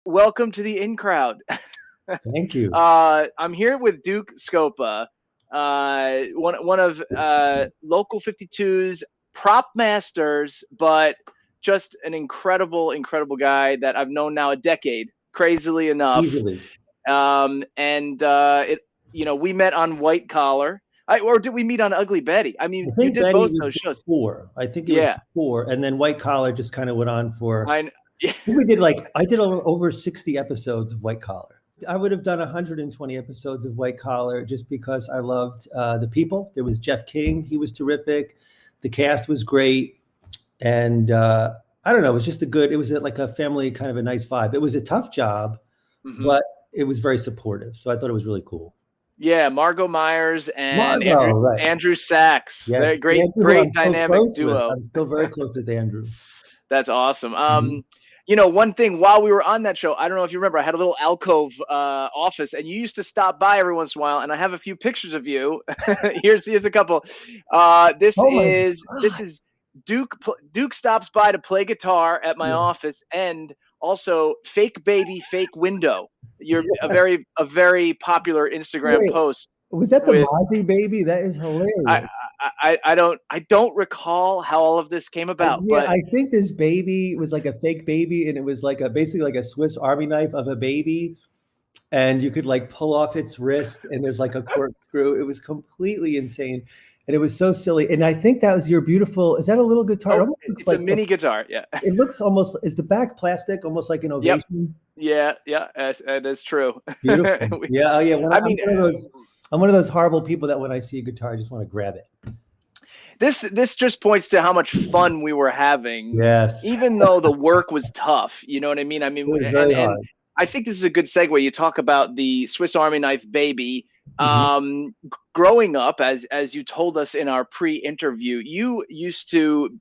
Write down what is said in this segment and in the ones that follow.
welcome to the in crowd. Thank you. I'm here with Duke Scoppa, one of local 52's prop masters, but just an incredible guy that I've known now a decade, crazily enough. Easily. We met on White Collar. Or did we meet on Ugly Betty? I mean, I you think did Betty both was those shows. before. I think it was Yeah. before, and then White Collar just kind of went on for. I We did I did over 60 episodes of White Collar. I would have done 120 episodes of White Collar just because I loved the people. There was Jeff King; he was terrific. The cast was great, and I don't know. It was just it was like a family kind of a nice vibe. It was a tough job, but it was very supportive. So I thought it was really cool. Yeah, Margot Myers and Margot, right. Andrew Sachs. Yes, They're great Andrew, I'm dynamic duo. I'm still very close with Andrew. That's awesome. Mhm. One thing while we were on that show, I don't know if you remember, I had a little alcove office, and you used to stop by every once in a while, and I have a few pictures of you. here's a couple. This is Duke. Duke stops by to play guitar at my office, and also fake baby, fake window. You're a very popular Instagram post. Was that the Mozzie baby? That is hilarious. I don't recall how all of this came about. But I think this baby was like a fake baby, and it was basically like a Swiss Army knife of a baby, and you could pull off its wrist, and there's a corkscrew. It was completely insane, and it was so silly. And I think that was your beautiful. Is that a little guitar? Oh, it's a mini guitar. Yeah. It looks almost. Is the back plastic almost like an Ovation? Yep. Yeah, that is true. Beautiful. Yeah. Oh, yeah. I'm one of those horrible people that when I see a guitar, I just want to grab it. This just points to how much fun we were having. Yes. Even though the work was tough, you know what I mean? I mean, and I think this is a good segue. You talk about the Swiss Army knife baby. Growing up, as you told us in our pre-interview, you used to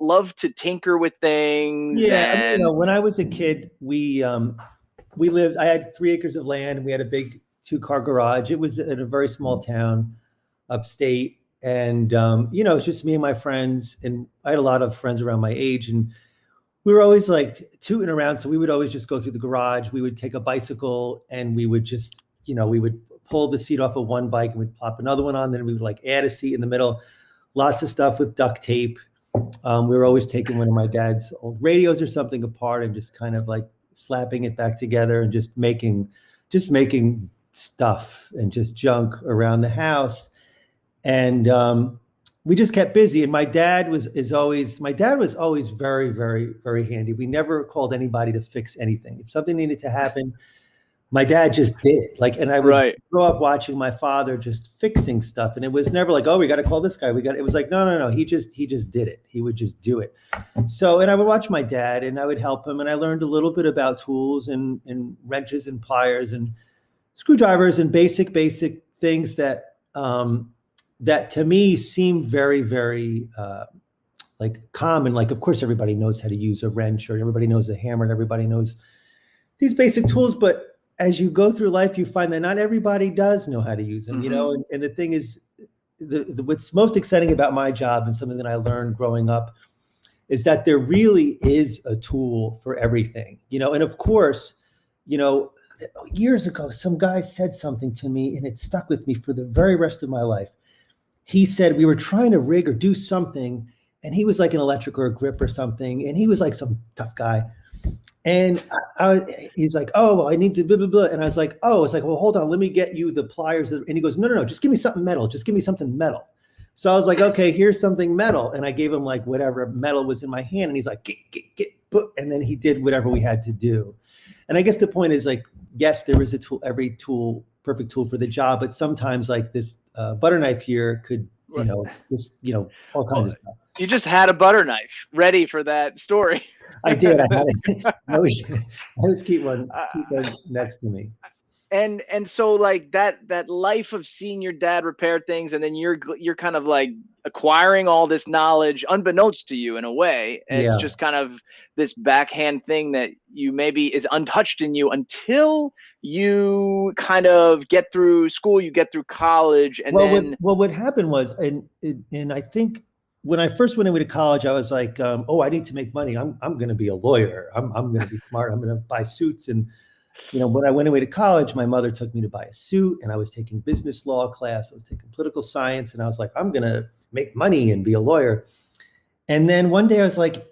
love to tinker with things. Yeah, when I was a kid, we lived. I had 3 acres of land, and we had a big 2-car garage. It was in a very small town, upstate, and it was just me and my friends, and I had a lot of friends around my age, and we were always tooting around. So we would always just go through the garage. We would take a bicycle, and we would just, we would pull the seat off of one bike, and we'd plop another one on. Then we would add a seat in the middle. Lots of stuff with duct tape. We were always taking one of my dad's old radios or something apart and just kind of slapping it back together and just making stuff and just junk around the house. And we just kept busy. And my dad was always very, very, very handy. We never called anybody to fix anything. If something needed to happen, my dad just did. And I would grow up watching my father just fixing stuff. And it was never oh, we got to call this guy. It was no. He just did it. He would just do it. So, and I would watch my dad, and I would help him. And I learned a little bit about tools and wrenches and pliers and screwdrivers and basic things that that to me seem very, very common. Of course, everybody knows how to use a wrench, or everybody knows a hammer, and everybody knows these basic tools. But as you go through life, you find that not everybody does know how to use them, and the thing is, what's most exciting about my job, and something that I learned growing up, is that there really is a tool for everything, and of course, years ago, some guy said something to me, and it stuck with me for the very rest of my life. He said, we were trying to rig or do something, and he was an electric or a grip or something, and he was some tough guy. And he's oh, well, I need to blah, blah, blah. And I was oh, it's well, hold on, let me get you the pliers. And he goes, no, just give me something metal. Just give me something metal. So I was okay, here's something metal. And I gave him whatever metal was in my hand. And he's get, and then he did whatever we had to do. And I guess the point is yes, there is a tool, every tool, perfect tool for the job. But sometimes this butter knife here could, just, all kinds of stuff. You just had a butter knife ready for that story. I did. I had it. I always keep one next to me. And so that life of seeing your dad repair things, and then you're kind of acquiring all this knowledge unbeknownst to you in a way. And it's just kind of this backhand thing that you maybe is untouched in you until you kind of get through school, you get through college, and what happened was, and I think when I first went away to college, I was like, oh, I need to make money. I'm going to be a lawyer. I'm going to be smart. I'm going to buy suits. And, when I went away to college, my mother took me to buy a suit, and I was taking business law class. I was taking political science, and I was like, I'm going to make money and be a lawyer. And then one day I was like,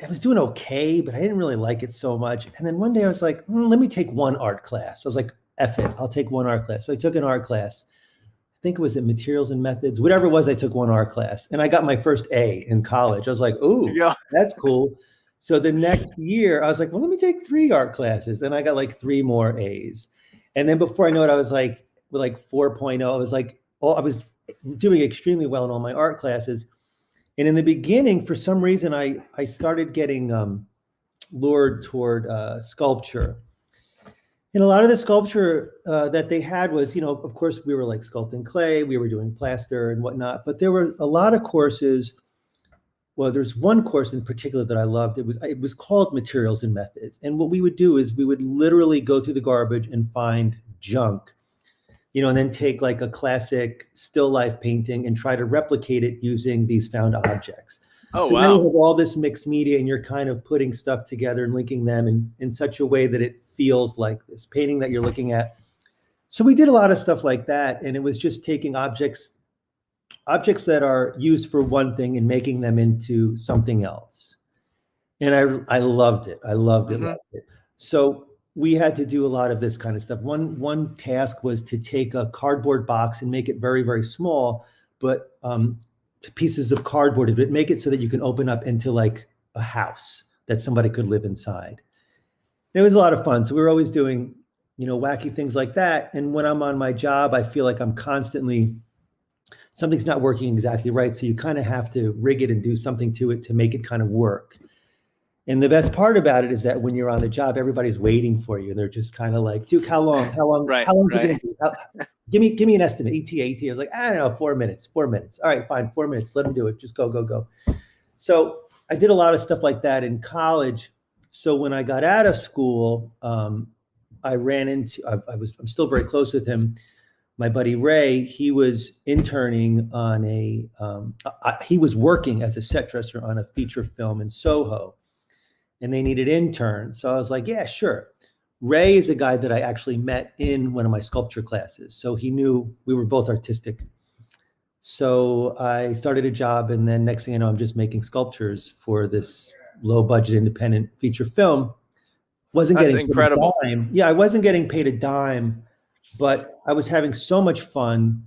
I was doing okay, but I didn't really like it so much. And then one day I was like, let me take one art class. I was like, F it, I'll take one art class. So I took an art class. I think it was in materials and methods, whatever it was. I took one art class, and I got my first A in college. I was like, ooh, Yeah. that's cool. So the next year I was like, well, let me take 3 art classes. And I got like 3 more A's. And then before I know it, I was like, with like 4.0, I was like, I was doing extremely well in all my art classes. And in the beginning, for some reason, I started getting lured toward sculpture. And a lot of the sculpture that they had was, of course, we were like sculpting clay, we were doing plaster and whatnot, but there were a lot of courses. Well, there's one course in particular that I loved. It was called Materials and Methods. And what we would do is we would literally go through the garbage and find junk, and then take like a classic still life painting and try to replicate it using these found objects. Oh, So now you wow. have all this mixed media, and you're kind of putting stuff together and linking them in such a way that it feels like this painting that you're looking at. So we did a lot of stuff like that, and it was just taking objects that are used for one thing and making them into something else. And I loved it. I loved it, Mm-hmm. loved it. So we had to do a lot of this kind of stuff. One task was to take a cardboard box and make it very, very small, but pieces of cardboard, but make it so that you can open up into like a house that somebody could live inside. And it was a lot of fun. So we were always doing, wacky things like that. And when I'm on my job, I feel like I'm constantly, something's not working exactly right. So you kind of have to rig it and do something to it to make it kind of work. And the best part about it is that when you're on the job, everybody's waiting for you. And they're just kind of like, Duke, how long Right, is it right. going to be? Give me an estimate. ETA. I was like, I don't know, 4 minutes. All right, fine. 4 minutes. Let them do it. Just go. So I did a lot of stuff like that in college. So when I got out of school, I ran into, I'm still very close with him. My buddy Ray, he was interning on he was working as a set dresser on a feature film in Soho, and they needed interns. So I was like, yeah, sure. Ray is a guy that I actually met in one of my sculpture classes. So he knew we were both artistic. So I started a job, and then next thing I know, I'm just making sculptures for this low budget independent feature film. Wasn't That's getting paid a incredible. dime. Yeah, I wasn't getting paid a dime, but I was having so much fun,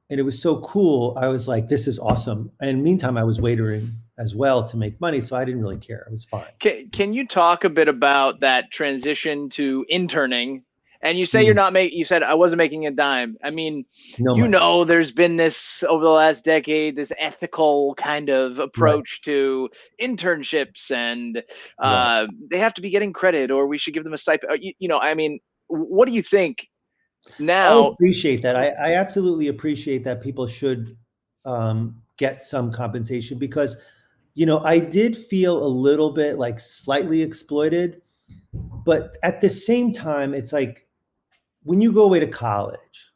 and it was so cool. I was like, this is awesome. And meantime, I was waitering as well to make money, so I didn't really care. It was fine. Can you talk a bit about that transition to interning? And you say you said I wasn't making a dime. I mean, No money. there's been this over the last decade, this ethical kind of Right, approach to internships, and right. they have to be getting credit, or we should give them a stipend. I mean, what do you think I now? appreciate that. I absolutely appreciate that people should get some compensation because, I did feel a little bit like slightly exploited, but at the same time, it's like when you go away to college,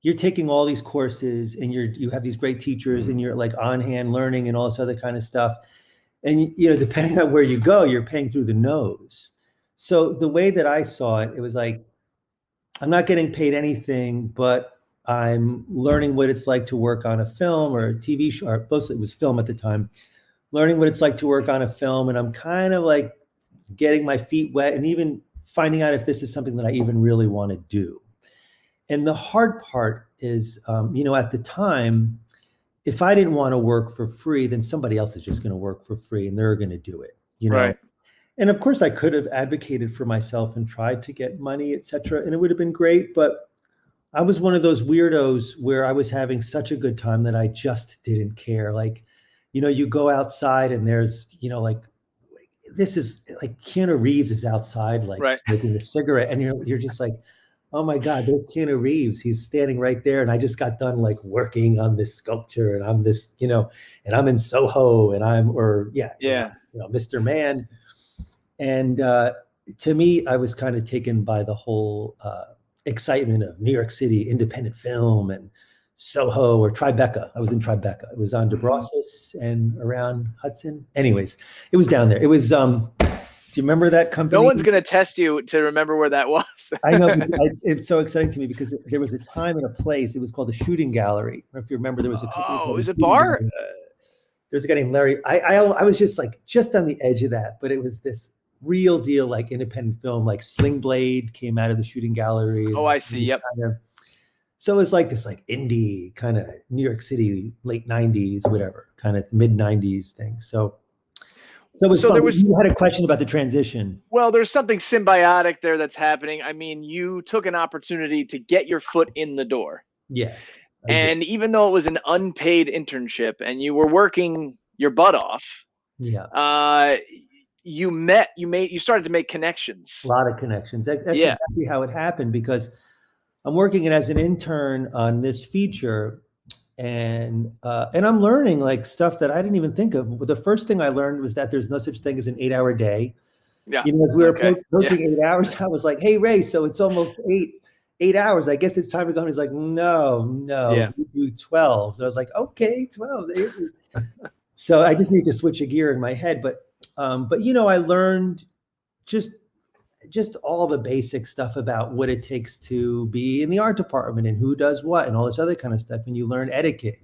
you're taking all these courses and you have these great teachers and you're like on hand learning and all this other kind of stuff. And, depending on where you go, you're paying through the nose. So the way that I saw it, it was like, I'm not getting paid anything, but I'm learning what it's like to work on a film or a TV show, or mostly it was film at the time, learning what it's like to work on a film. And I'm kind of like getting my feet wet and even finding out if this is something that I even really want to do. And the hard part is, at the time, if I didn't want to work for free, then somebody else is just going to work for free and they're going to do it. Right. And of course, I could have advocated for myself and tried to get money, et cetera, and it would have been great. But I was one of those weirdos where I was having such a good time that I just didn't care. Like, you go outside and there's, like, this is like Keanu Reeves is outside, like Right. smoking a cigarette, and you're just like, oh my God, there's Keanu Reeves. He's standing right there, and I just got done like working on this sculpture, and I'm this, and I'm in Soho, and Yeah. Mr. Man. And to me, I was kind of taken by the whole excitement of New York City independent film. And Soho or Tribeca. I was in Tribeca. It was on DeBrosses and around Hudson. Anyways, it was down there. It was do you remember that No company? one's going to test you to remember where that was. I know, because it's so exciting to me because there was a time and a place. It was called the Shooting Gallery. I don't know if you remember, there was a company Oh, called the is it Shooting bar? Gallery. There's a guy named Larry. I was just like just on the edge of that, but it was this real deal, like independent film, like Sling Blade came out of the Shooting Gallery. Oh, I see. Yep. So it was like this like indie kind of New York City late 90s, whatever, kind of mid 90s thing. So it was fun. You had a question about the transition. Well, there's something symbiotic there that's happening. I mean, you took an opportunity to get your foot in the door. Yes. And even though it was an unpaid internship and you were working your butt off, you started to make connections. A lot of connections. That's exactly how it happened, because I'm working it as an intern on this feature, and I'm learning like stuff that I didn't even think of. The first thing I learned was that there's no such thing as an 8-hour day. Yeah. You know, as we were approaching 8 hours, I was like, "Hey, Ray, so it's almost 8 hours. I guess it's time to go." And he's like, "No, we do 12." So I was like, "Okay, 12." So I just need to switch a gear in my head, but you know, I learned just all the basic stuff about what it takes to be in the art department and who does what and all this other kind of stuff. And you learn etiquette.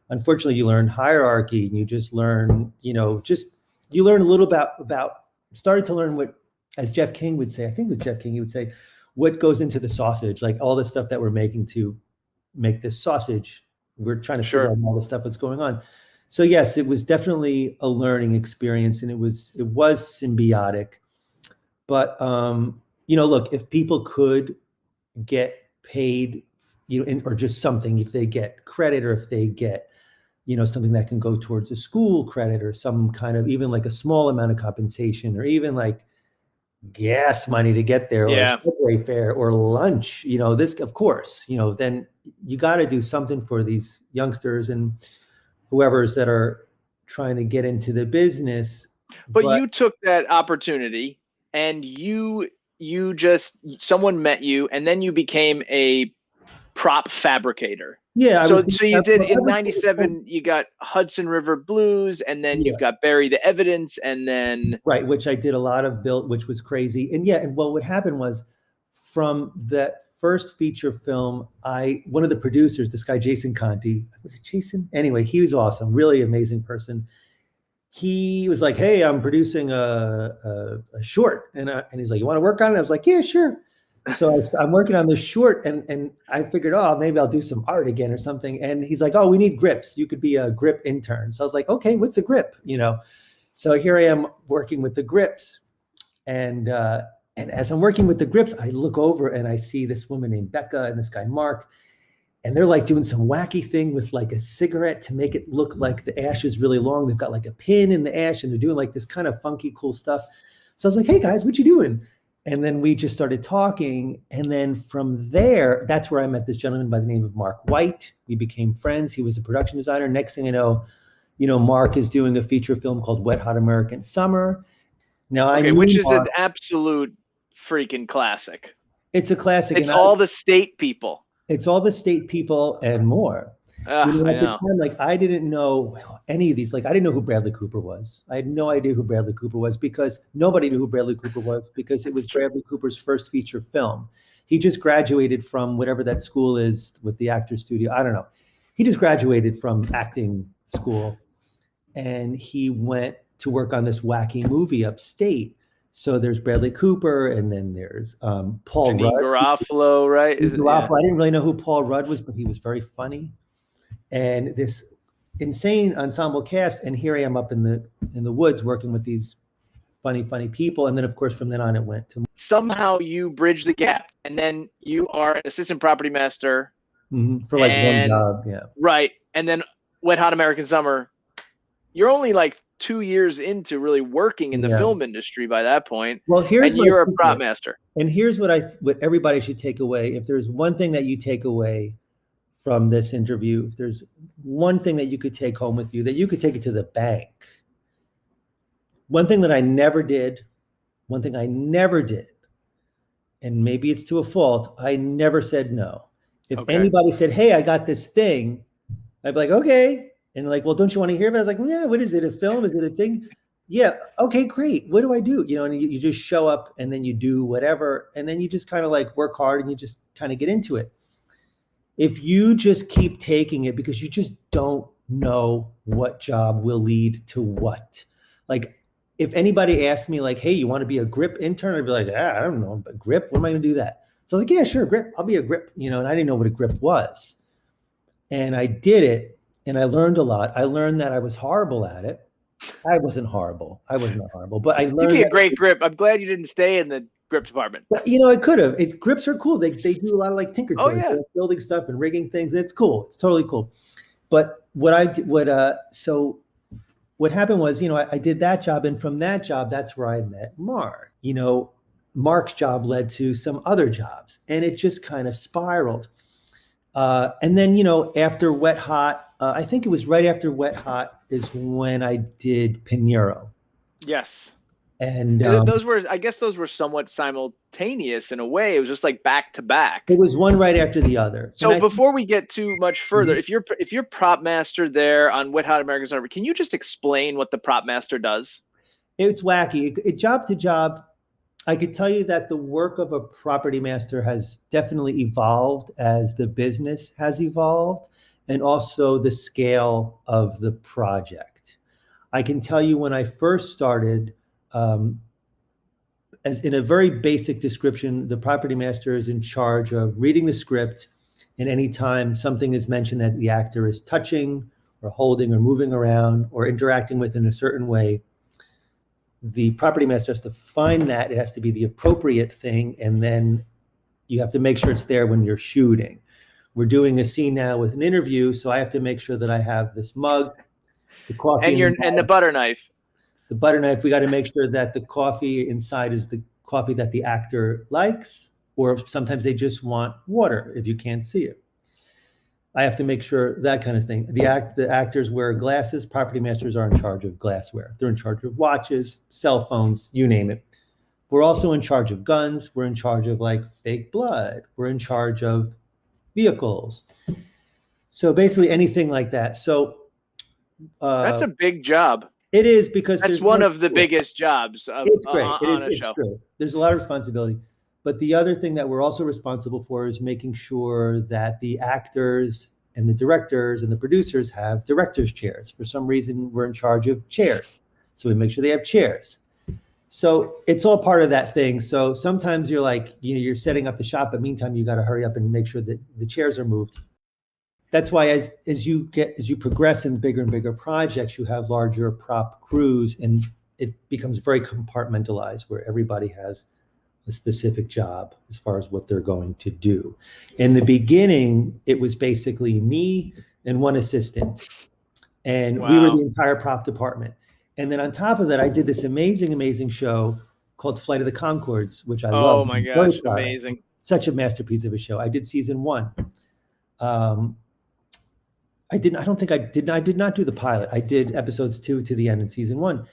Unfortunately, you learn hierarchy, and you just learn, you know, you learn a little about started to learn what, as Jeff King would say, I think with Jeff King, he would say, what goes into the sausage, like all the stuff that we're making to make this sausage. We're trying to figure out all the stuff that's going on. So yes, it was definitely a learning experience, and it was symbiotic. But you know, look, if people could get paid, you know, or just something, if they get credit, or if they get, you know, something that can go towards a school credit, or some kind of, even like a small amount of compensation, or even like gas money to get there, or a subway fare, or lunch, you know, this, of course, you know, then you got to do something for these youngsters and whoever's that are trying to get into the business. But you took that opportunity, and someone met you, and then you became a prop fabricator. Yeah. So you did in '97, you got Hudson River Blues, and then you've got Bury the Evidence, and then which I did a lot of built, which was crazy. And what happened was, from that first feature film, one of the producers, this guy Jason Conti, was it Jason? Anyway, he was awesome, really amazing person. He was like, "Hey, I'm producing a short," and he's like, "You want to work on it?" I was like, "Yeah, sure." So I'm working on this short, and I figured, oh, maybe I'll do some art again or something. And he's like, "Oh, we need grips. You could be a grip intern." So I was like, "Okay, what's a grip?" You know. So here I am working with the grips, and as I'm working with the grips, I look over and I see this woman named Becca and this guy Mark, and they're like doing some wacky thing with like a cigarette to make it look like the ash is really long. They've got like a pin in the ash, and they're doing like this kind of funky, cool stuff. So I was like, "Hey guys, what you doing?" And then we just started talking. And then from there, that's where I met this gentleman by the name of Mark White. We became friends. He was a production designer. Next thing I know, you know, Mark is doing a feature film called Wet Hot American Summer. Now, which is an absolute freaking classic. It's a classic. It's all the state people. It's all the state people and more. You know, at the time, like, I didn't know any of these. Like, I didn't know who Bradley Cooper was. I had no idea who Bradley Cooper was, because nobody knew who Bradley Cooper was, because it was Bradley Cooper's first feature film. He just graduated from whatever that school is with the Actors Studio. I don't know. He just graduated from acting school, and he went to work on this wacky movie upstate. So there's Bradley Cooper, and then there's Paul Rudd. Garofalo, right? Garofalo. I didn't really know who Paul Rudd was, but he was very funny. And this insane ensemble cast, and here I am up in the woods working with these funny people. And then, of course, from then on, it went to somehow you bridge the gap, and then you are an assistant property master for like one job, right? And then Wet Hot American Summer. You're only like 2 years into really working in the film industry by that point. Well, you're a prop master. And here's what everybody should take away. If there's one thing that you take away from this interview, if there's one thing that you could take home with you, that you could take it to the bank. One thing I never did, and maybe it's to a fault, I never said no. If Okay. anybody said, "Hey, I got this thing," I'd be like, "Okay," and like, "Well, don't you want to hear about it?" I was like, "Yeah, what is it? A film? Is it a thing?" Yeah, okay, great. What do I do? And you just show up and then you do whatever, and then you just kind of like work hard and you just kind of get into it. If you just keep taking it because you just don't know what job will lead to what. Like, if anybody asked me, like, "Hey, you want to be a grip intern?" I'd be like, I don't know, but grip, what am I going to do that? So, like, yeah, sure, grip, I'll be a grip, and I didn't know what a grip was. And I did it and I learned a lot. I learned that I was horrible at it. I wasn't horrible. I was not horrible, but I You'd learned be a that. great grip. I'm glad you didn't stay in the grip department. But, I could have. Grips are cool. They do a lot of like tinker Oh toys, yeah. like building stuff and rigging things. It's cool. It's totally cool. But what happened was, I did that job, and from that job, that's where I met Mark. Mark's job led to some other jobs, and it just kind of spiraled. And then, after Wet Hot, I think it was right after Wet Hot is when I did Pinero. Yes. And those were, I guess, those were somewhat simultaneous in a way. It was just like back to back. It was one right after the other. So before we get too much further, if you're prop master there on Wet Hot American Summer, can you just explain what the prop master does? It's wacky. Job to job, I could tell you that the work of a property master has definitely evolved as the business has evolved, and also the scale of the project. I can tell you when I first started, as in a very basic description, the property master is in charge of reading the script, and anytime something is mentioned that the actor is touching or holding or moving around or interacting with in a certain way, the property master has to find that. It has to be the appropriate thing, and then you have to make sure it's there when you're shooting. We're doing a scene now with an interview, so I have to make sure that I have this mug, the coffee, and the butter knife. The butter knife. We got to make sure that the coffee inside is the coffee that the actor likes, or sometimes they just want water if you can't see it. I have to make sure that kind of thing. The actors wear glasses. Property masters are in charge of glassware. They're in charge of watches, cell phones, you name it. We're also in charge of guns. We're in charge of like fake blood. We're in charge of vehicles. So basically anything like that. So that's a big job. It is, because that's one of the biggest jobs it's great. On a it's show. True. There's a lot of responsibility. But the other thing that we're also responsible for is making sure that the actors and the directors and the producers have directors' chairs. For some reason, we're in charge of chairs. So we make sure they have chairs. So it's all part of that thing. So sometimes you're like, you're setting up the shot, but meantime, you got to hurry up and make sure that the chairs are moved. That's why as you progress in bigger and bigger projects, you have larger prop crews, and it becomes very compartmentalized where everybody has a specific job as far as what they're going to do. In the beginning, it was basically me and one assistant, and we were the entire prop department. And then on top of that, I did this amazing show called Flight of the Concords, which I love. Oh my gosh, amazing. Such a masterpiece of a show. I did season 1. I did not do the pilot. I did episodes 2 to the end in season 1.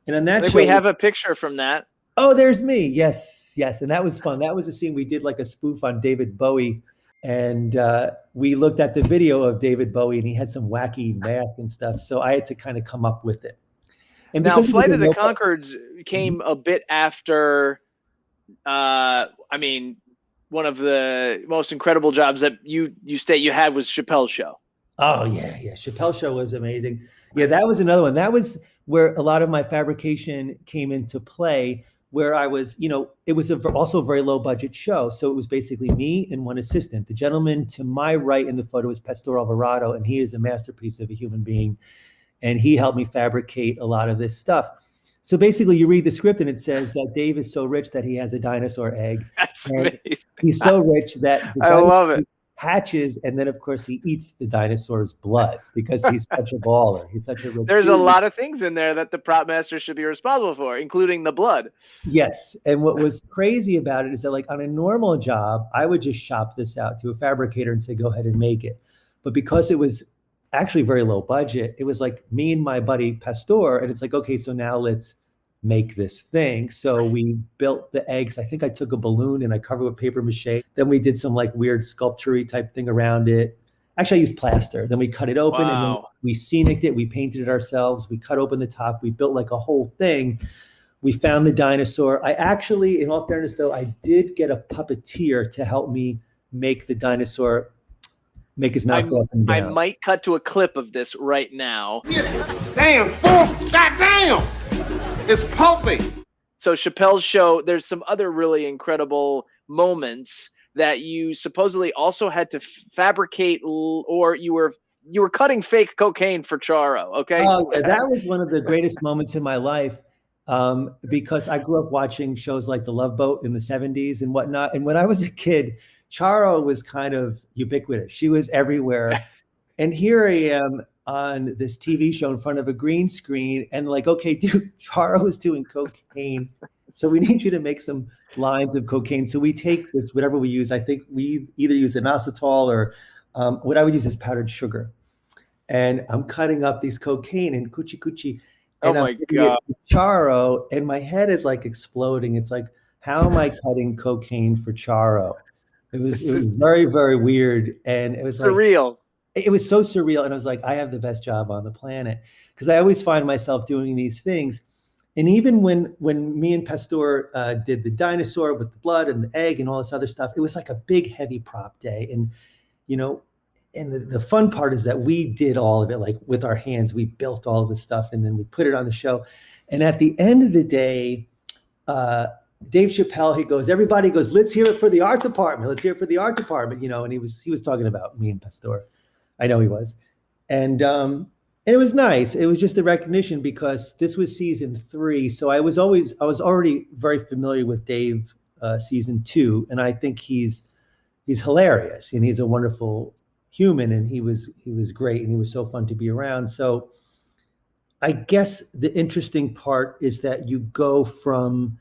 And on that show, we have a picture from that. Oh, there's me. Yes. And that was fun. That was a scene we did, like a spoof on David Bowie. And we looked at the video of David Bowie, and he had some wacky mask and stuff. So I had to kind of come up with it. And now Flight of the Concords came a bit after, one of the most incredible jobs that you had was Chappelle's Show. Oh, yeah. Chappelle's Show was amazing. Yeah, that was another one. That was where a lot of my fabrication came into play, where I was, it was also a very low budget show. So it was basically me and one assistant. The gentleman to my right in the photo is Pastor Alvarado, and he is a masterpiece of a human being. And he helped me fabricate a lot of this stuff. So basically, you read the script and it says that Dave is so rich that he has a dinosaur egg. That's amazing. He's so rich that I love it. Hatches, and then of course he eats the dinosaur's blood because he's such a baller. He's such a rich There's dude. A lot of things in there that the prop master should be responsible for, including the blood. Yes. And what was crazy about it is that, like, on a normal job, I would just shop this out to a fabricator and say, go ahead and make it. But because it was actually very low budget, it was like me and my buddy Pastor, and it's like, okay, so now let's make this thing. So we built the eggs. I think I took a balloon and I covered it with paper mache. Then we did some like weird sculpture type thing around it. Actually, I used plaster. Then we cut it open and then Wow. we scenicked it. We painted it ourselves. We cut open the top. We built like a whole thing. We found the dinosaur. I actually, in all fairness, though, I did get a puppeteer to help me make the dinosaur make his mouth go up and I down. might cut to a clip of this right now. Damn, fool! Goddamn! It's pulpy. So Chappelle's show, there's some other really incredible moments that you supposedly also had to fabricate, or you were cutting fake cocaine for Charo. Okay. Oh, yeah, that was one of the greatest moments in my life, because I grew up watching shows like The Love Boat in the 70s and whatnot. And when I was a kid, Charo was kind of ubiquitous. She was everywhere. And here I am on this TV show in front of a green screen and like, okay, dude, Charo is doing cocaine. So we need you to make some lines of cocaine. So we take this, whatever we use. I think we either use inositol or what I would use is powdered sugar. And I'm cutting up these cocaine and coochie coochie. And Oh my God. Charo, and my head is like exploding. It's like, how am I cutting cocaine for Charo? It was very, very weird. And it was surreal. It was so surreal. And I was like, I have the best job on the planet. Because I always find myself doing these things. And even when me and Pastor did the dinosaur with the blood and the egg and all this other stuff, it was like a big, heavy prop day. And, you know, and the fun part is that we did all of it, like with our hands. We built all of this stuff and then we put it on the show. And at the end of the day, Dave Chappelle, he goes, everybody goes, let's hear it for the art department. Let's hear it for the art department, you know, and he was talking about me and Pastor. I know he was. And it was nice. It was just a recognition because this was season 3. So I was already very familiar with Dave season 2. And I think he's hilarious and he's a wonderful human, and he was great, and he was so fun to be around. So I guess the interesting part is that you go from,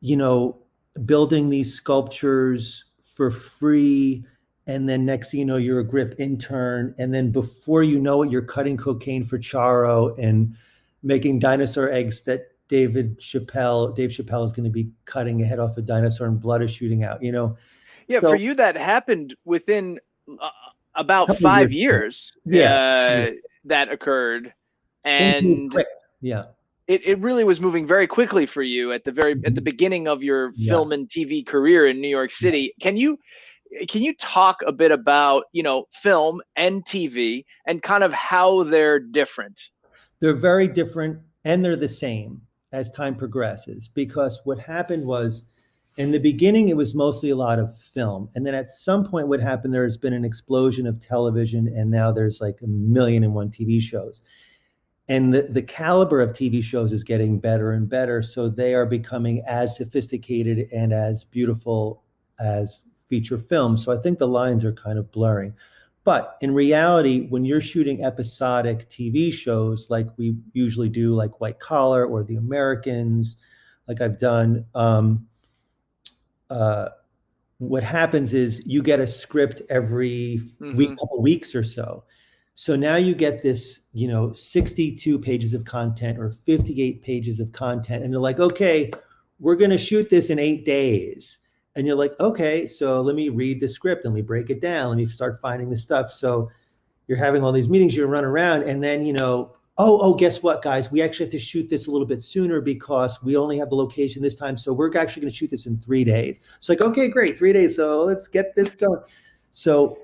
you know, building these sculptures for free, and then next thing you know, you're a grip intern, and then before you know it, you're cutting cocaine for Charo and making dinosaur eggs that Dave Chappelle is going to be cutting a head off a dinosaur and blood is shooting out, you know. Yeah, so, for you that happened within about 5 years. That occurred, and yeah, it really was moving very quickly for you at the beginning of your film and TV career in New York City. Can you talk a bit about, you know, film and TV and kind of how they're different? They're very different, and they're the same as time progresses, because what happened was, in the beginning, it was mostly a lot of film. And then at some point, what happened, there's been an explosion of television, and now there's like 1,000,001 TV shows. And the caliber of TV shows is getting better and better. So they are becoming as sophisticated and as beautiful as feature films. So I think the lines are kind of blurring. But in reality, when you're shooting episodic TV shows like we usually do, like White Collar or The Americans, like I've done, what happens is you get a script every couple weeks or so. So now you get this, you know, 62 pages of content or 58 pages of content. And they're like, okay, we're going to shoot this in 8 days. And you're like, okay, so let me read the script and we break it down. Let me start finding the stuff. So you're having all these meetings, you run around, and then, you know, oh, guess what, guys? We actually have to shoot this a little bit sooner because we only have the location this time. So we're actually going to shoot this in 3 days. It's like, okay, great, 3 days. So let's get this going. So,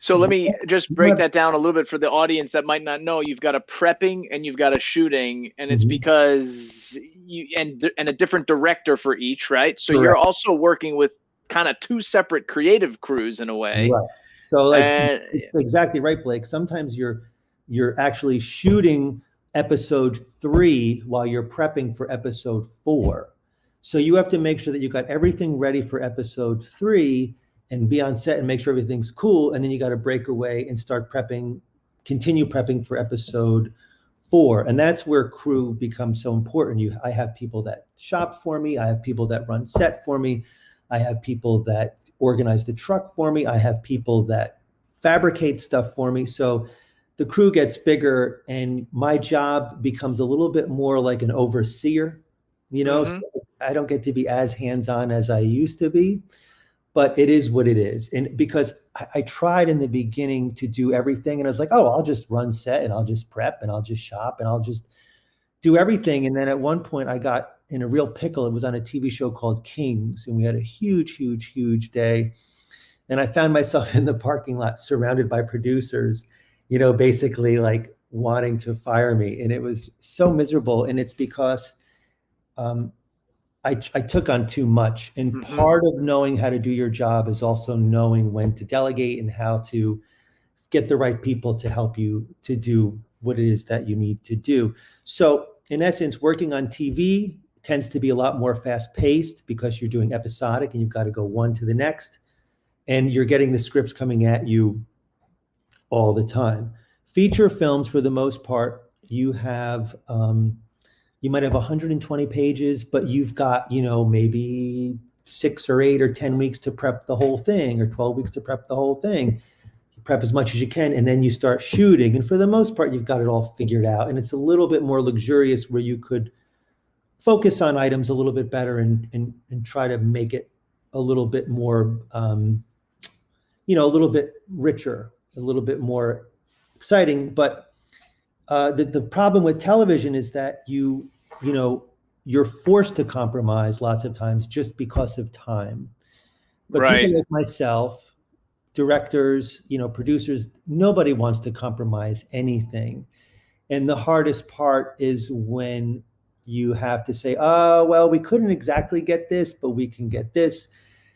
so let me just break that down a little bit for the audience that might not know. You've got a prepping and you've got a shooting, and it's because you and a different director for each, right? So you're also working with kind of 2 separate creative crews in a way. Right. So like exactly right, Blake. Sometimes you're actually shooting episode 3 while you're prepping for episode 4. So you have to make sure that you got everything ready for episode 3 and be on set and make sure everything's cool. And then you got to break away and start continue prepping for episode 4. And that's where crew becomes so important. I have people that shop for me. I have people that run set for me. I have people that organize the truck for me. I have people that fabricate stuff for me. So the crew gets bigger and my job becomes a little bit more like an overseer, so I don't get to be as hands-on as I used to be, but it is what it is. And because I tried in the beginning to do everything, and I was like, oh, I'll just run set and I'll just prep and I'll just shop and I'll just do everything. And then at one point I got in a real pickle. It was on a TV show called Kings, and we had a huge, huge, huge day. And I found myself in the parking lot surrounded by producers, basically like wanting to fire me. And it was so miserable. And it's because I took on too much. And part of knowing how to do your job is also knowing when to delegate and how to get the right people to help you to do what it is that you need to do. So in essence, working on TV tends to be a lot more fast paced because you're doing episodic and you've got to go one to the next. And you're getting the scripts coming at you all the time. Feature films, for the most part, you have, you might have 120 pages, but you've got, maybe 6 or 8 or 10 weeks to prep the whole thing, or 12 weeks to prep the whole thing. You prep as much as you can, and then you start shooting. And for the most part, you've got it all figured out. And it's a little bit more luxurious where you could focus on items a little bit better and try to make it a little bit more, a little bit richer, a little bit more exciting. But the problem with television is that you're forced to compromise lots of times just because of time. But people like myself, directors, producers, nobody wants to compromise anything. And the hardest part is when you have to say, oh, well, we couldn't exactly get this, but we can get this.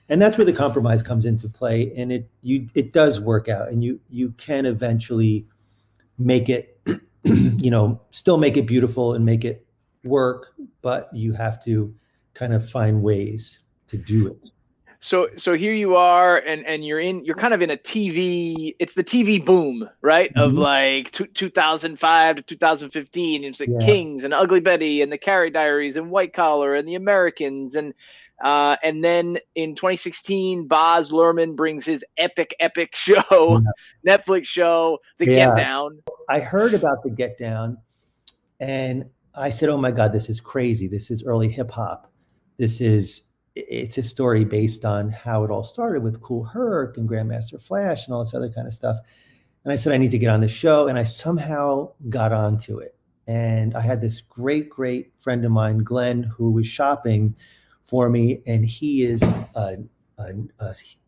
And that's where the compromise comes into play. And it does work out, and you can eventually make it, still make it beautiful and make it work, but you have to kind of find ways to do it. So here you are, and you're kind of in a TV. It's the TV boom, right? Of like 2005 to 2015. It's like Kings and Ugly Betty and the Carrie Diaries and White Collar and The Americans, and then in 2016, Baz Luhrmann brings his epic show, Netflix show, The Get Down. I heard about The Get Down, and I said, oh my God, this is crazy. This is early hip hop. It's a story based on how it all started with Kool Herc and Grandmaster Flash and all this other kind of stuff. And I said, I need to get on the show. And I somehow got onto it. And I had this great, great friend of mine, Glenn, who was shopping for me. And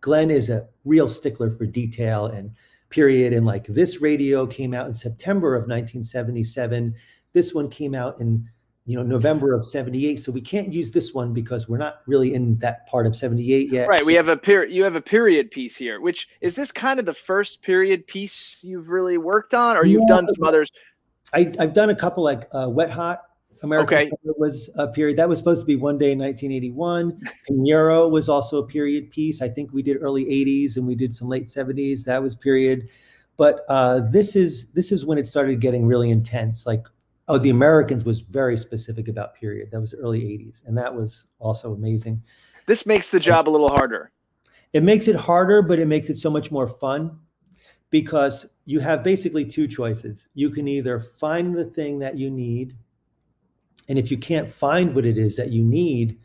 Glenn is a real stickler for detail and period. And like, this radio came out in September of 1977. This one came out in November of 78. So we can't use this one because we're not really in that part of 78 yet. Right. So, you have a period piece here, which is this kind of the first period piece you've really worked on, or you've done some others? I've done a couple, like Wet Hot American Summer was a period. That was supposed to be One Day in 1981. Pinheiro was also a period piece. I think we did early 80s and we did some late 70s. That was period. But this is when it started getting really intense. Like, The Americans was very specific about period. That was early 80s. And that was also amazing. This makes the job a little harder. It makes it harder, but it makes it so much more fun because you have basically two choices. You can either find the thing that you need. And if you can't find what it is that you need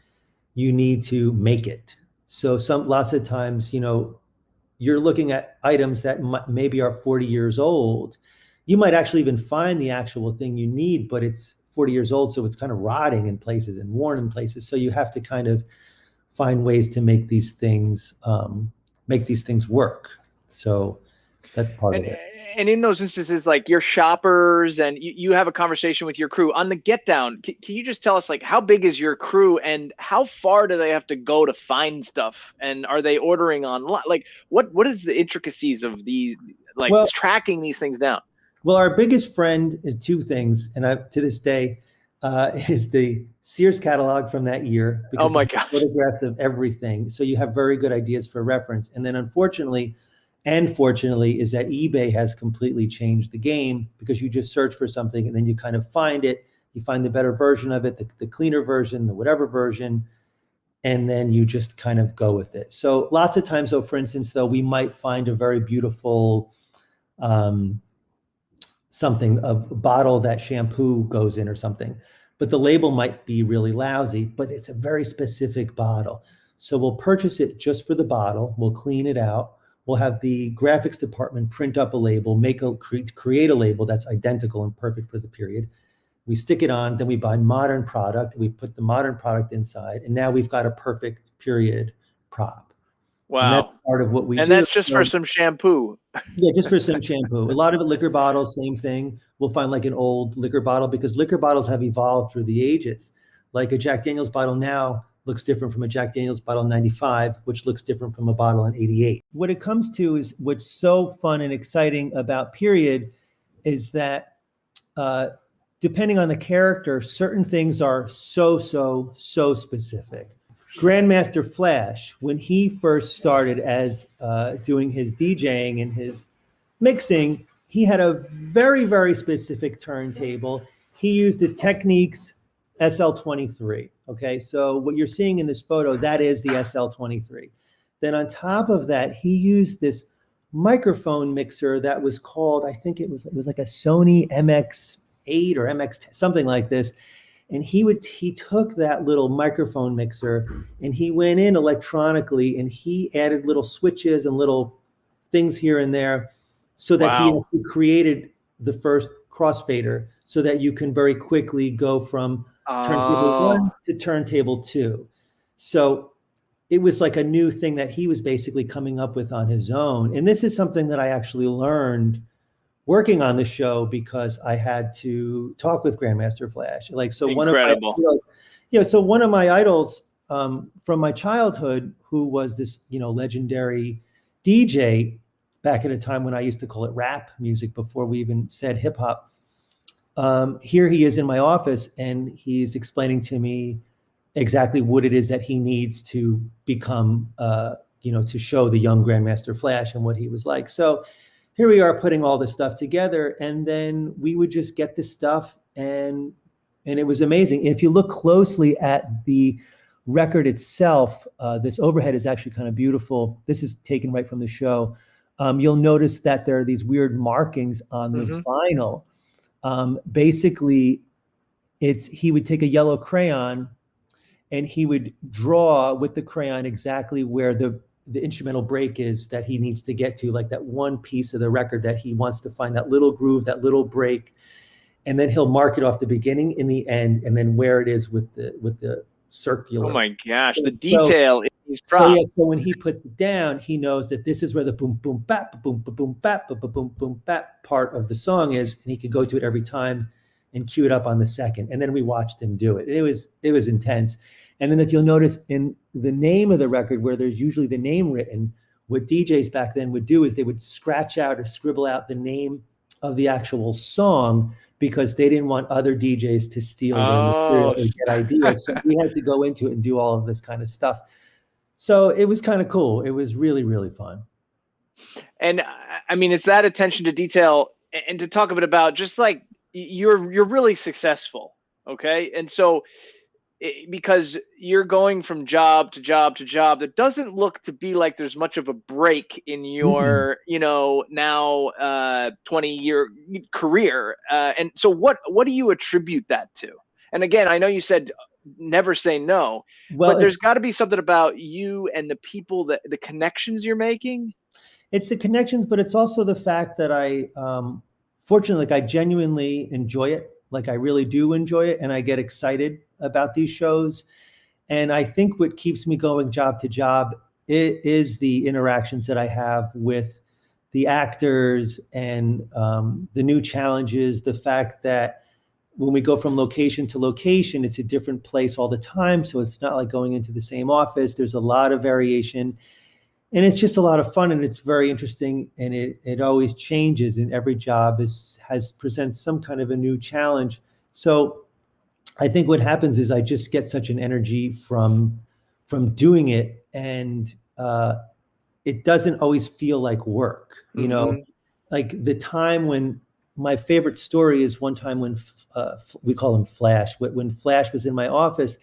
to make it. So lots of times, you're looking at items that maybe are 40 years old. You might actually even find the actual thing you need, but it's 40 years old, so it's kind of rotting in places and worn in places. So you have to kind of find ways to make these things work. So that's part of it. And in those instances, like your shoppers and you have a conversation with your crew on the Get Down. Can you just tell us, like, how big is your crew and how far do they have to go to find stuff? And are they ordering online? Like, what is the intricacies of these, like, tracking these things down? Well, our biggest friend is two things, and to this day, is the Sears catalog from that year. Oh my gosh. Photographs of everything. So you have very good ideas for reference. And then unfortunately, and fortunately, is that eBay has completely changed the game because you just search for something and then you kind of find it. You find the better version of it, the cleaner version, the whatever version, and then you just kind of go with it. So lots of times, though, for instance, we might find a very beautiful something, a bottle that shampoo goes in or something, but the label might be really lousy, but it's a very specific bottle. So we'll purchase it just for the bottle. We'll clean it out. We'll have the graphics department print up a label, create a label that's identical and perfect for the period. We stick it on, then we buy modern product. We put the modern product inside, and now we've got a perfect period prop. Wow. And that's part of what we do. And that's just for some shampoo. Yeah, just for some shampoo. A lot of it, liquor bottles, same thing. We'll find like an old liquor bottle, because liquor bottles have evolved through the ages. Like a Jack Daniel's bottle now looks different from a Jack Daniel's bottle in 95, which looks different from a bottle in 88. What it comes to is what's so fun and exciting about period is that depending on the character, certain things are so specific. Grandmaster Flash, when he first started as doing his DJing and his mixing, he had a very specific turntable. He used the Technics SL23. Okay, so what you're seeing in this photo, that is the SL23. Then on top of that, he used this microphone mixer that was called, I think it was like a Sony MX8 or MX, something like this. And he took that little microphone mixer and he went in electronically and he added little switches and little things here and there, so that he created the first crossfader, so that you can very quickly go from turntable 1 to turntable 2. So it was like a new thing that he was basically coming up with on his own. And this is something that I actually learned working on the show, because I had to talk with Grandmaster Flash. Like, so Incredible. One of my idols from my childhood, who was this, legendary DJ back at a time when I used to call it rap music before we even said hip hop. Here he is in my office, and he's explaining to me exactly what it is that he needs to become, to show the young Grandmaster Flash and what he was like. So here we are putting all this stuff together, and then we would just get this stuff, and it was amazing. If you look closely at the record itself, this overhead is actually kind of beautiful. This is taken right from the show. You'll notice that there are these weird markings on the vinyl. Basically, he would take a yellow crayon and he would draw with the crayon exactly where the instrumental break is that he needs to get to, like that one piece of the record that he wants to find, that little groove, that little break. And then he'll mark it off the beginning and the end, and then where it is with the circular. Oh my gosh, the detail in these props. So when he puts it down, he knows that this is where the boom boom bap boom boom bap boom boom boom bap part of the song is, and he could go to it every time and cue it up on the second. And then we watched him do it. It was intense. And then if you'll notice in the name of the record, where there's usually the name written, what DJs back then would do is they would scratch out or scribble out the name of the actual song, because they didn't want other DJs to steal their material or get ideas. So we had to go into it and do all of this kind of stuff. So it was kind of cool. It was really, really fun. And I mean, it's that attention to detail, and to talk a bit about just like you're really successful. Okay. And so because you're going from job to job to job, that doesn't look to be like there's much of a break in your, now 20-year career. And so what do you attribute that to? And again, I know you said never say no, but there's got to be something about you and the people, that the connections you're making. It's the connections, but it's also the fact that I, fortunately, I genuinely enjoy it. Like, I really do enjoy it, and I get excited about these shows. And I think what keeps me going job to job, it is the interactions that I have with the actors, and the new challenges, the fact that when we go from location to location, it's a different place all the time. So it's not like going into the same office. There's a lot of variation, and it's just a lot of fun, and it's very interesting, and it always changes, and every job presents some kind of a new challenge. So I think what happens is I just get such an energy from doing it, and it doesn't always feel like work, you know. Like the time when, my favorite story is one time when we call him Flash. When Flash was in my office,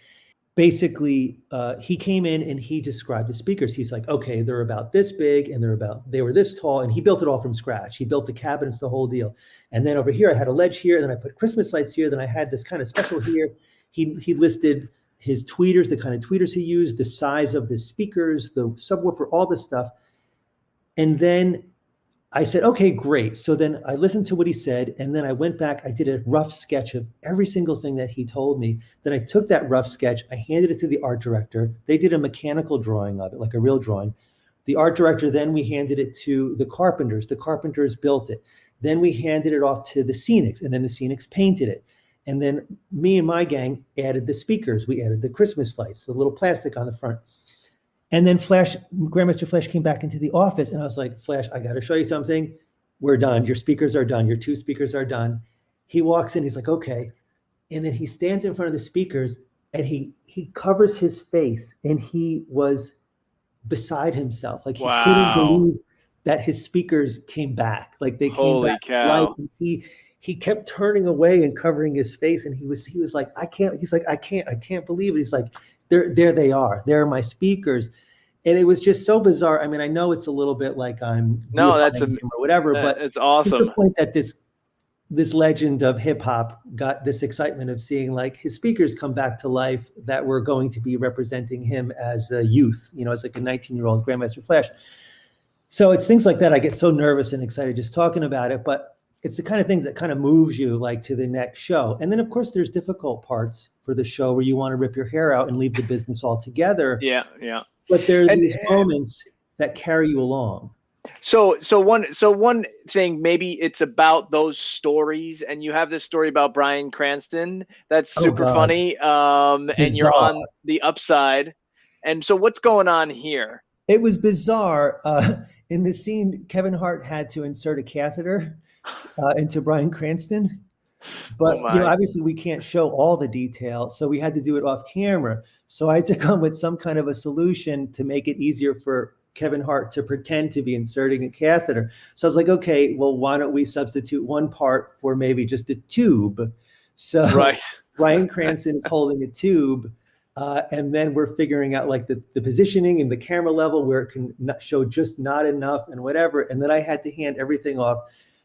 basically, he came in and he described the speakers. He's like, okay, they're about this big and they were this tall. And he built it all from scratch. He built the cabinets, the whole deal. And then over here, I had a ledge here. Then I put Christmas lights here. Then I had this kind of special here. He listed his tweeters, the kind of tweeters he used, the size of the speakers, the subwoofer, all this stuff. And then I said, okay, great. So then I listened to what he said, and then I went back, I did a rough sketch of every single thing that he told me. Then I took that rough sketch, I handed it to the art director. They did a mechanical drawing of it, like a real drawing. The art director, then we handed it to the carpenters. The carpenters built it. Then we handed it off to the scenics, and then the scenics painted it. And then me and my gang added the speakers. We added the Christmas lights, the little plastic on the front. And then Grandmaster Flash came back into the office, and I was like, Flash, I got to show you something. We're done. Your speakers are done. Your 2 speakers are done. He walks in. He's like, okay. And then he stands in front of the speakers, and he covers his face, and he was beside himself. Like, he couldn't believe that his speakers came back. Like, they came back to life. And he kept turning away and covering his face, and he was like, I can't believe it. He's like, there they are. They're my speakers. And it was just so bizarre. I mean, I know it's a little bit like I'm that's or whatever, but it's awesome. The point that this legend of hip hop got this excitement of seeing like his speakers come back to life that were going to be representing him as a youth, as like a 19-year-old Grandmaster Flash. So it's things like that. I get so nervous and excited just talking about it, but it's the kind of things that kind of moves you like to the next show. And then of course there's difficult parts for the show where you want to rip your hair out and leave the business altogether. Yeah. But there are these moments that carry you along. So one thing, maybe it's about those stories, and you have this story about Bryan Cranston that's super funny. And you're on the upside. And so what's going on here? It was bizarre. In the scene, Kevin Hart had to insert a catheter into Bryan Cranston. But obviously we can't show all the detail, so we had to do it off camera. So I had to come with some kind of a solution to make it easier for Kevin Hart to pretend to be inserting a catheter. So I was like, okay, well, why don't we substitute one part for maybe just a tube? So Bryan Cranston is holding a tube, and then we're figuring out like the positioning and the camera level where it can show just not enough and whatever. And then I had to hand everything off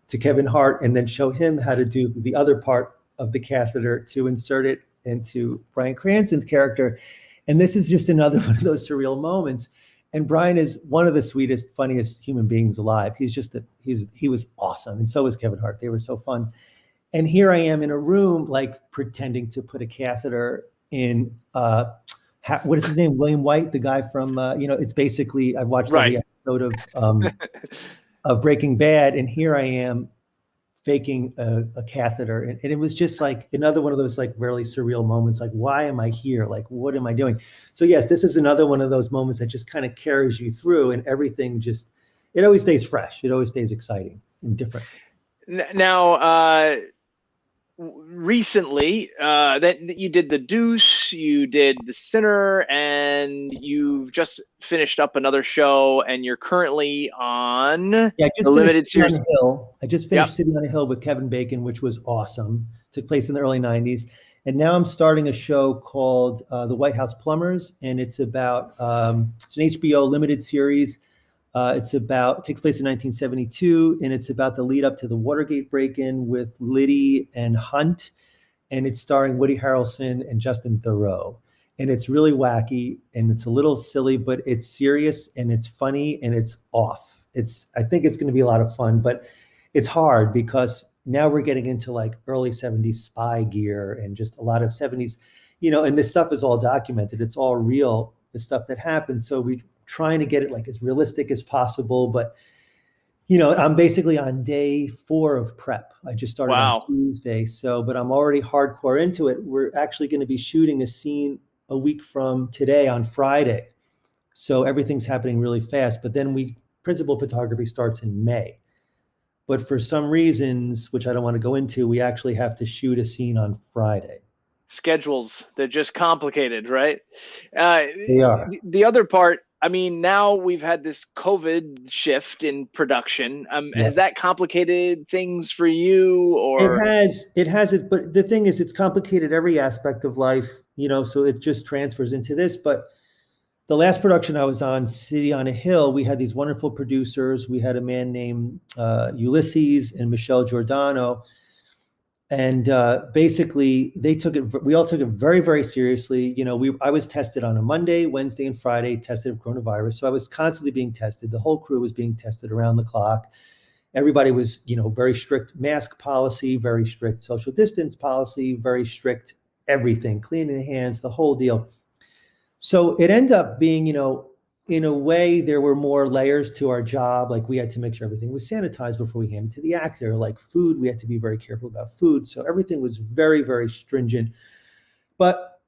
to Kevin Hart and then show him how to do the other part of the catheter to insert it into Bryan Cranston's character. And this is just another one of those surreal moments. And Bryan is one of the sweetest, funniest human beings alive. He was awesome. And so was Kevin Hart. They were so fun. And here I am in a room, like pretending to put a catheter in, what is his name? William White, the guy from, it's basically, I've watched every episode of Breaking Bad, and here I am faking a catheter. And it was just like another one of those like really surreal moments. Like, why am I here? Like, what am I doing? So yes, this is another one of those moments that just kind of carries you through, and everything it always stays fresh. It always stays exciting and different. Now, recently, that you did The Deuce, you did The Sinner, and you've just finished up another show, and you're currently on the limited series. I just finished City on a Hill with Kevin Bacon, which was awesome. Took place in the early 90s. And now I'm starting a show called The White House Plumbers, and it's about, it's an HBO limited series. It takes place in 1972, and it's about the lead up to the Watergate break-in with Liddy and Hunt, and it's starring Woody Harrelson and Justin Theroux. And it's really wacky, and it's a little silly, but it's serious, and it's funny, and it's off. I think it's going to be a lot of fun, but it's hard because now we're getting into like early 70s spy gear and just a lot of 70s, and this stuff is all documented. It's all real, the stuff that happens. So we trying to get it like as realistic as possible. But, I'm basically on day 4 of prep. I just started on Tuesday. But I'm already hardcore into it. We're actually going to be shooting a scene a week from today on Friday. So everything's happening really fast. But then principal photography starts in May. But for some reasons, which I don't want to go into, we actually have to shoot a scene on Friday. Schedules, they're just complicated, right? They are. The other part I mean, now we've had this COVID shift in production. Yeah. Has that complicated things for you, or? It has it, but the thing is, it's complicated every aspect of life, so it just transfers into this. But the last production I was on, City on a Hill, we had these wonderful producers. We had a man named Ulysses and Michelle Giordano. And basically, we all took it very, very seriously. I was tested on a Monday, Wednesday, and Friday, tested of coronavirus. So I was constantly being tested. The whole crew was being tested around the clock. Everybody was, very strict mask policy, very strict social distance policy, very strict everything, cleaning the hands, the whole deal. So it ended up being, in a way, there were more layers to our job. Like we had to make sure everything was sanitized before we handed it to the actor. Like food, we had to be very careful about food. So everything was very, very stringent. But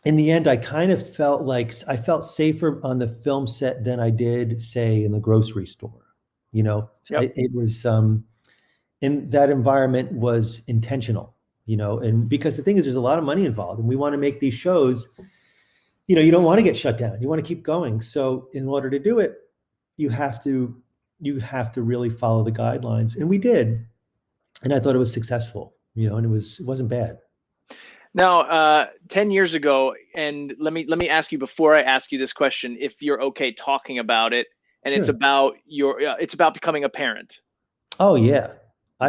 in the end, I kind of felt like I felt safer on the film set than I did, say, in the grocery store. Yep. It was, and that environment was intentional, and because the thing is, there's a lot of money involved and we want to make these shows. You don't want to get shut down. You want to keep going. So in order to do it, you have to really follow the guidelines. And we did. And I thought it was successful, and it wasn't bad. Now, 10 years ago, and let me ask you before I ask you this question, if you're okay talking about it, and Sure. it's about becoming a parent. Oh yeah.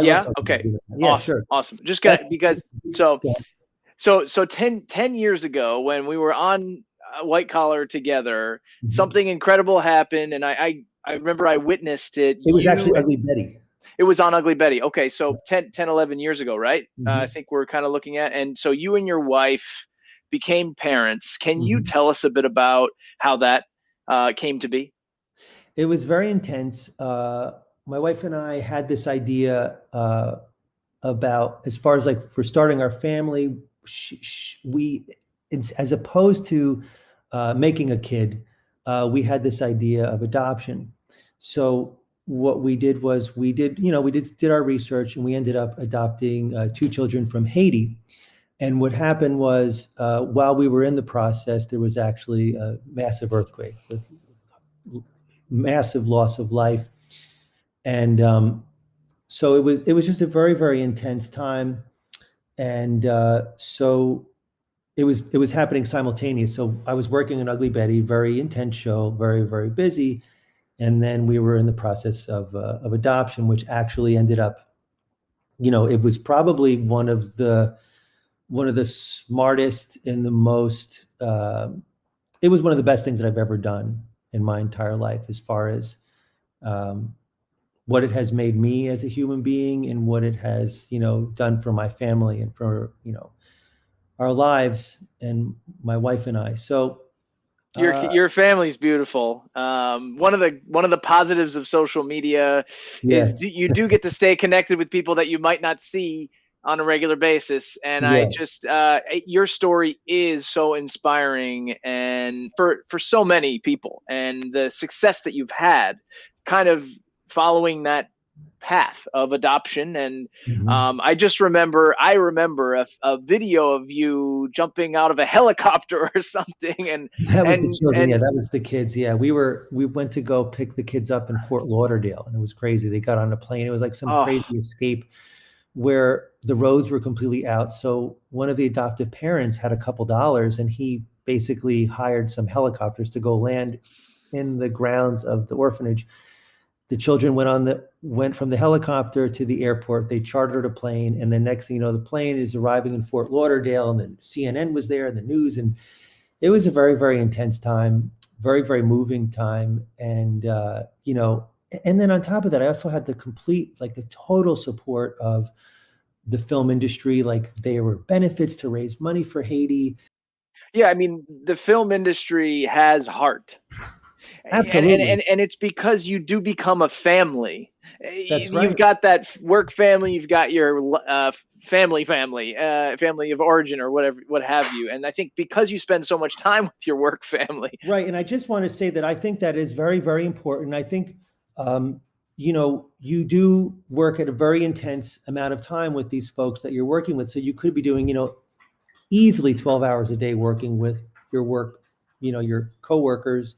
Yeah. Okay. Yeah, awesome. sure. Awesome. Just because so 10 years ago when we were on White Collar together, something incredible happened, and I remember I witnessed it. It was actually Ugly Betty. It was on Ugly Betty. Okay, so 10, 11 years ago, right? I think we're kind of looking at, and so you and your wife became parents. Can you tell us a bit about how that came to be? It was very intense. My wife and I had this idea about, as far as like for starting our family, we, as opposed to making a kid, we had this idea of adoption. So what we did was we did our research, and we ended up adopting 2 children from Haiti. And what happened was, while we were in the process, there was actually a massive earthquake with massive loss of life. And so it was just a very, very intense time. And so it was happening simultaneous. So I was working on Ugly Betty, very intense show, very, very busy. And then we were in the process of adoption, which actually ended up, it was probably one of the smartest and the most, it was one of the best things that I've ever done in my entire life, as far as what it has made me as a human being, and what it has, done for my family and for, our lives, and my wife and I. So your family's beautiful. One of the positives of social media is you do get to stay connected with people that you might not see on a regular basis. And I just, your story is so inspiring, and for so many people, and the success that you've had kind of following that path of adoption. And I remember a video of you jumping out of a helicopter or something, and that was the children. That was the kids. We went to go pick the kids up in Fort Lauderdale, and it was crazy. They got on a plane. It was like some crazy escape where the roads were completely out. So one of the adoptive parents had a couple dollars, and he basically hired some helicopters to go land in the grounds of the orphanage. The children went from the helicopter to the airport. They chartered a plane, and the next thing you know, the plane is arriving in Fort Lauderdale, and then CNN was there, and the news, and it was a very, very intense time, very, very moving time. And and then on top of that, I also had the total support of the film industry. Like, there were benefits to raise money for Haiti. Yeah, I mean, the film industry has heart. Absolutely. And it's because you do become a family. That's right. You've got that work family, you've got your family of origin, or what have you. And I think because you spend so much time with your work family. Right. And I just want to say that I think that is very, very important. I think, you do work at a very intense amount of time with these folks that you're working with. So you could be doing, easily 12 hours a day working with your work, your coworkers.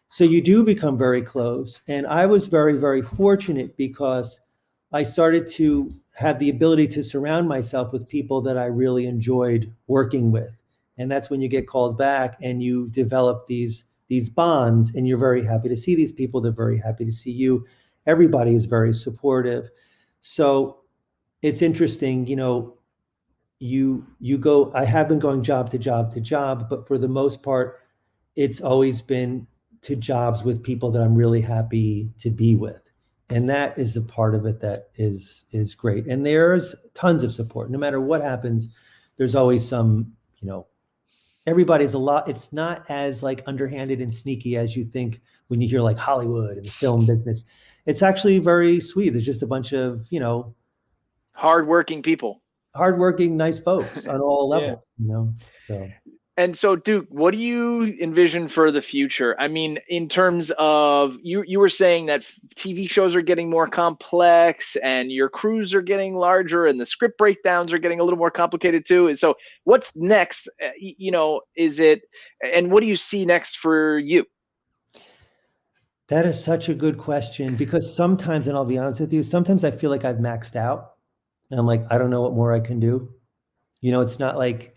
So you do become very close. And I was very, very fortunate because I started to have the ability to surround myself with people that I really enjoyed working with. And that's when you get called back and you develop these bonds, and you're very happy to see these people. They're very happy to see you. Everybody is very supportive. So it's interesting, you go, I have been going job to job to job, but for the most part, it's always been to jobs with people that I'm really happy to be with. And that is a part of it that is great. And there's tons of support. No matter what happens, there's always some, everybody's a lot. It's not as like underhanded and sneaky as you think when you hear like Hollywood and the film business. It's actually very sweet. There's just a bunch of, hardworking people. Hardworking, nice folks on all levels, so. And so, Duke, what do you envision for the future? I mean, in terms of, you were saying that TV shows are getting more complex and your crews are getting larger and the script breakdowns are getting a little more complicated too. And so what's next? Is it, and what do you see next for you? That is such a good question, because sometimes, and I'll be honest with you, sometimes I feel like I've maxed out and I'm like, I don't know what more I can do. It's not like,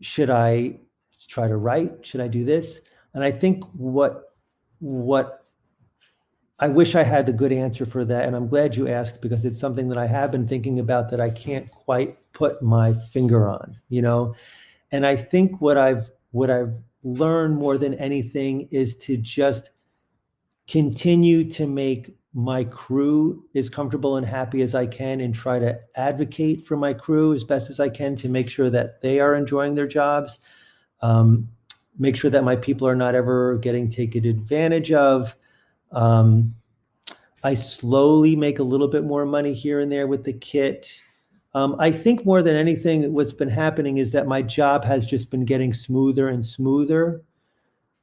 should I try to write? Should I do this? And I think what I wish I had the good answer for that. And I'm glad you asked, because it's something that I have been thinking about that I can't quite put my finger on, And I think what I've learned more than anything is to just continue to make my crew as comfortable and happy as I can, and try to advocate for my crew as best as I can to make sure that they are enjoying their jobs. Make sure that my people are not ever getting taken advantage of. I slowly make a little bit more money here and there with the kit. I think more than anything, what's been happening is that my job has just been getting smoother and smoother,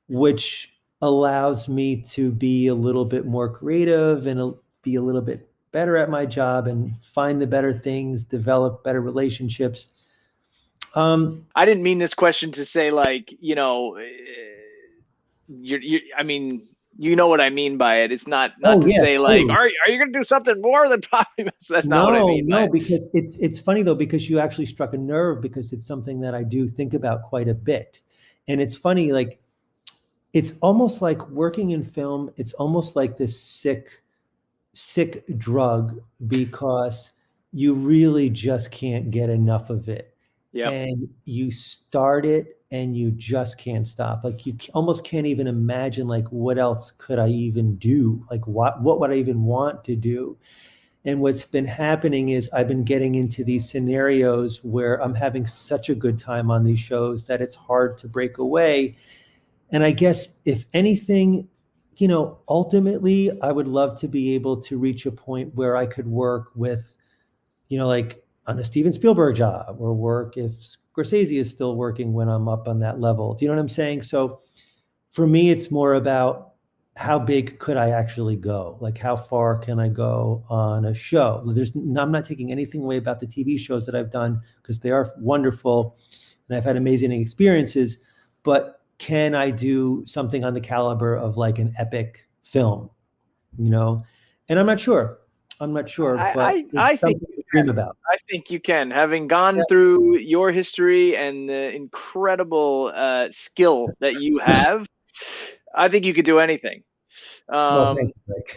which allows me to be a little bit more creative and be a little bit better at my job and find the better things, develop better relationships. I didn't mean this question to say like, I mean, you know what I mean by it. It's not to say like, totally. Are you going to do something more than probably? That's not what I mean. No, because it's funny though, because you actually struck a nerve, because it's something that I do think about quite a bit. And it's funny, like, it's almost like working in film. It's almost like this sick drug, because you really just can't get enough of it. Yep. And you start it and you just can't stop. Like, you almost can't even imagine, like, what else could I even do? Like, what would I even want to do? And what's been happening is I've been getting into these scenarios where I'm having such a good time on these shows that it's hard to break away. And I guess if anything, ultimately I would love to be able to reach a point where I could work with, like on a Steven Spielberg job, or work if Scorsese is still working when I'm up on that level. Do you know what I'm saying? So for me, it's more about how big could I actually go? Like, how far can I go on a show? I'm not taking anything away about the TV shows that I've done, because they are wonderful and I've had amazing experiences, but can I do something on the caliber of like an epic film, And I'm not sure, but I think you dream about. I think you can, having gone through your history and the incredible skill that you have. I think you could do anything. Well, thank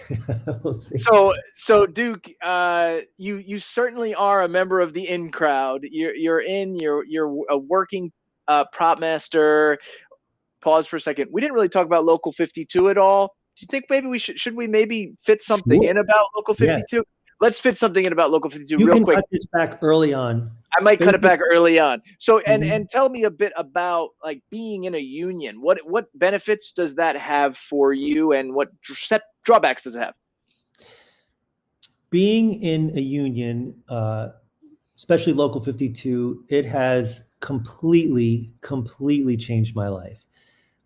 you, we'll see. So Duke, you certainly are a member of the in crowd. You're a working prop master. Pause for a second. We didn't really talk about Local 52 at all. Do you think maybe should we maybe fit something in about Local 52? Yes. Let's fit something in about Local 52 real quick. You can cut this back early on. I might cut it back early on. So, and tell me a bit about like being in a union. What benefits does that have for you, and what drawbacks does it have? Being in a union, especially Local 52, it has completely changed my life.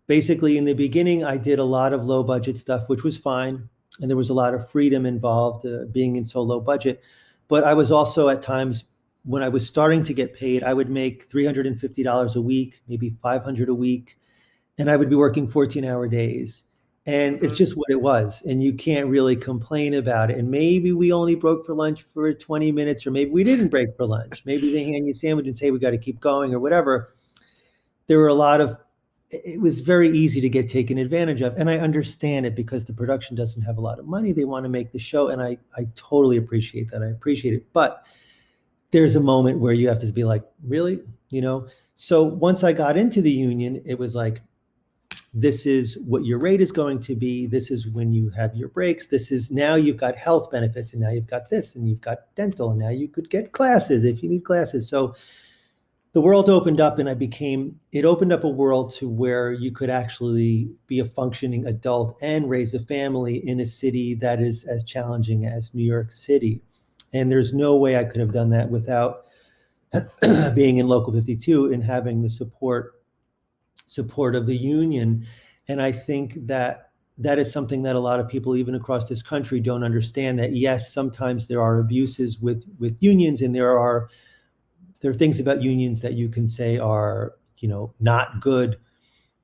Basically, in the beginning, I did a lot of low budget stuff, which was fine. And there was a lot of freedom involved being in so low budget. But I was also, at times when I was starting to get paid, I would make $350 a week, maybe $500 a week. And I would be working 14-hour days. And it's just what it was. And you can't really complain about it. And maybe we only broke for lunch for 20 minutes, or maybe we didn't break for lunch. Maybe they hand you a sandwich and say, we got to keep going or whatever. There were a lot of, it was very easy to get taken advantage of. And I understand it because the production doesn't have a lot of money. They want to make the show. And I totally appreciate that. I appreciate it. But there's a moment where you have to be like, really? You know? So once I got into the union, it was like, this is what your rate is going to be. This is when you have your breaks. This is now you've got health benefits, and now you've got this, and you've got dental, and now you could get classes if you need classes. So the world opened up, and it opened up a world to where you could actually be a functioning adult and raise a family in a city that is as challenging as New York City. And there's no way I could have done that without being in Local 52 and having the support of the union. And I think that is something that a lot of people, even across this country, don't understand, that yes, sometimes there are abuses with unions, and there are things about unions that you can say are, not good.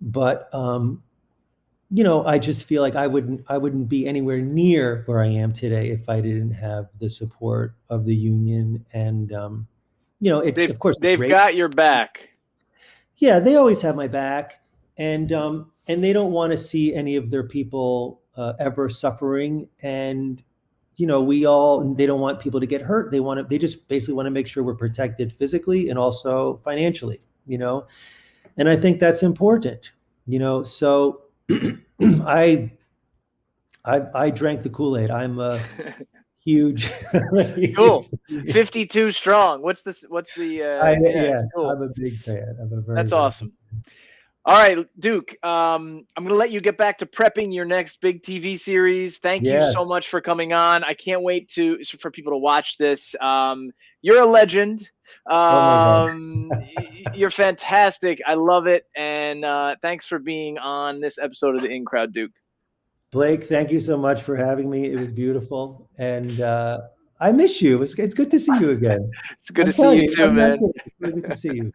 But I just feel like I wouldn't be anywhere near where I am today if I didn't have the support of the union. And of course they've got your back. Yeah, they always have my back, and they don't want to see any of their people ever suffering. And they don't want people to get hurt. They just basically want to make sure we're protected physically and also financially. And I think that's important. So I drank the Kool-Aid. I'm a huge cool 52 strong. What's the yes, cool. I'm a big fan. That's awesome. All right, Duke, I'm gonna let you get back to prepping your next big TV series. Thank you so much for coming on. I can't wait for people to watch this. You're a legend. You're fantastic. I love it. And thanks for being on this episode of the In Crowd, Duke. Blake, thank you so much for having me. It was beautiful. And I miss you. It's good to see you again. It's good to see you too, man. It's really good to see you.